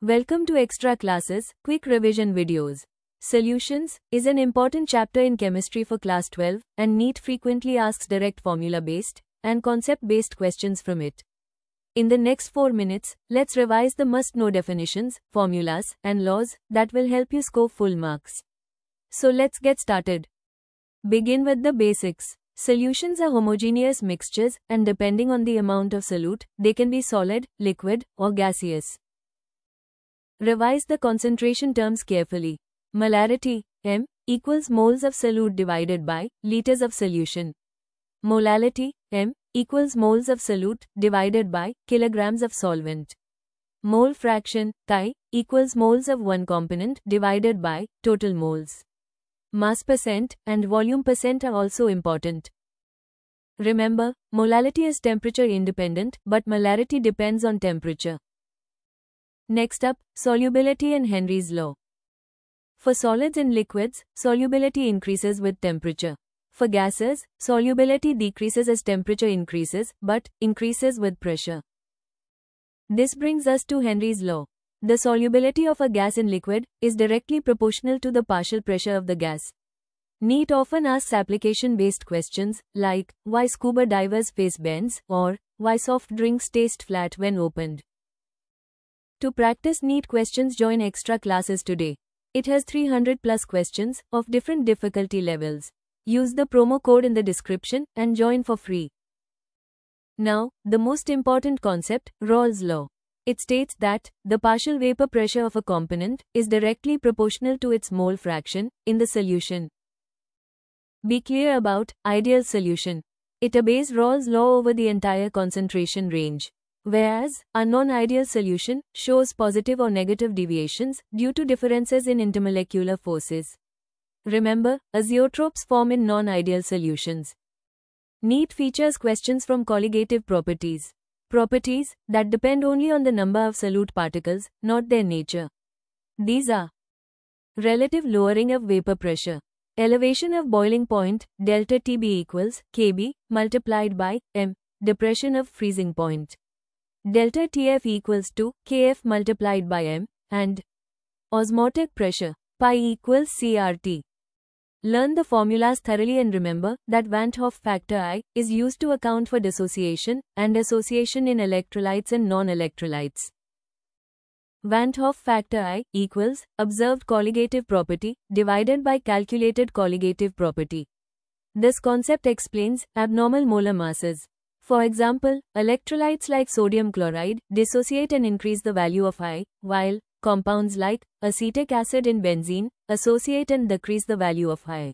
Welcome to Extra Classes, Quick Revision Videos. Solutions is an important chapter in chemistry for class 12, and NEET frequently asks direct formula-based and concept-based questions from it. In the next 4 minutes, let's revise the must-know definitions, formulas, and laws that will help you score full marks. So let's get started. Begin with the basics. Solutions are homogeneous mixtures, and depending on the amount of solute, they can be solid, liquid, or gaseous. Revise the concentration terms carefully. Molarity, m, equals moles of solute divided by liters of solution. Molality, m, equals moles of solute divided by kilograms of solvent. Mole fraction, chi, equals moles of one component divided by total moles. Mass percent and volume percent are also important. Remember, molality is temperature independent, but molarity depends on temperature. Next up, solubility and Henry's law. For solids and liquids, solubility increases with temperature. For gases, solubility decreases as temperature increases, but increases with pressure. This brings us to Henry's law. The solubility of a gas in liquid is directly proportional to the partial pressure of the gas. NEET often asks application-based questions like, why scuba divers face bends, or why soft drinks taste flat when opened. To practice NEET questions, join Extra Classes today. It has 300 plus questions of different difficulty levels. Use the promo code in the description and join for free. Now, the most important concept, Rawls' law. It states that the partial vapor pressure of a component is directly proportional to its mole fraction in the solution. Be clear about ideal solution. It obeys Rawls' law over the entire concentration range. Whereas, a non-ideal solution shows positive or negative deviations due to differences in intermolecular forces. Remember, azeotropes form in non-ideal solutions. NEET features questions from colligative properties. Properties that depend only on the number of solute particles, not their nature. These are relative lowering of vapor pressure. Elevation of boiling point, delta Tb equals Kb multiplied by m, depression of freezing point. Delta Tf equals to Kf multiplied by m, and osmotic pressure, pi equals CRT. Learn the formulas thoroughly and remember that Van't Hoff factor I is used to account for dissociation and association in electrolytes and non-electrolytes. Van't Hoff factor I equals observed colligative property divided by calculated colligative property. This concept explains abnormal molar masses. For example, electrolytes like sodium chloride dissociate and increase the value of I, while compounds like acetic acid in benzene associate and decrease the value of I.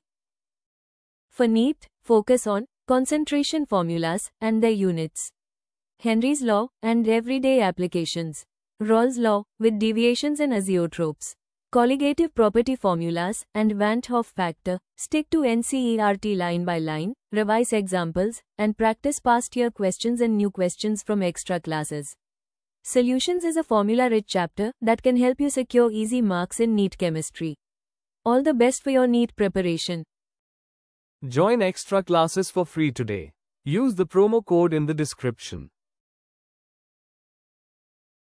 For NEET, focus on concentration formulas and their units. Henry's law and everyday applications. Rawls' law with deviations and azeotropes. Colligative property formulas and Van't Hoff factor. Stick to NCERT line by line, revise examples, and practice past year questions and new questions from Extra Classes. Solutions is a formula-rich chapter that can help you secure easy marks in NEET chemistry. All the best for your NEET preparation. Join Extra Classes for free today. Use the promo code in the description.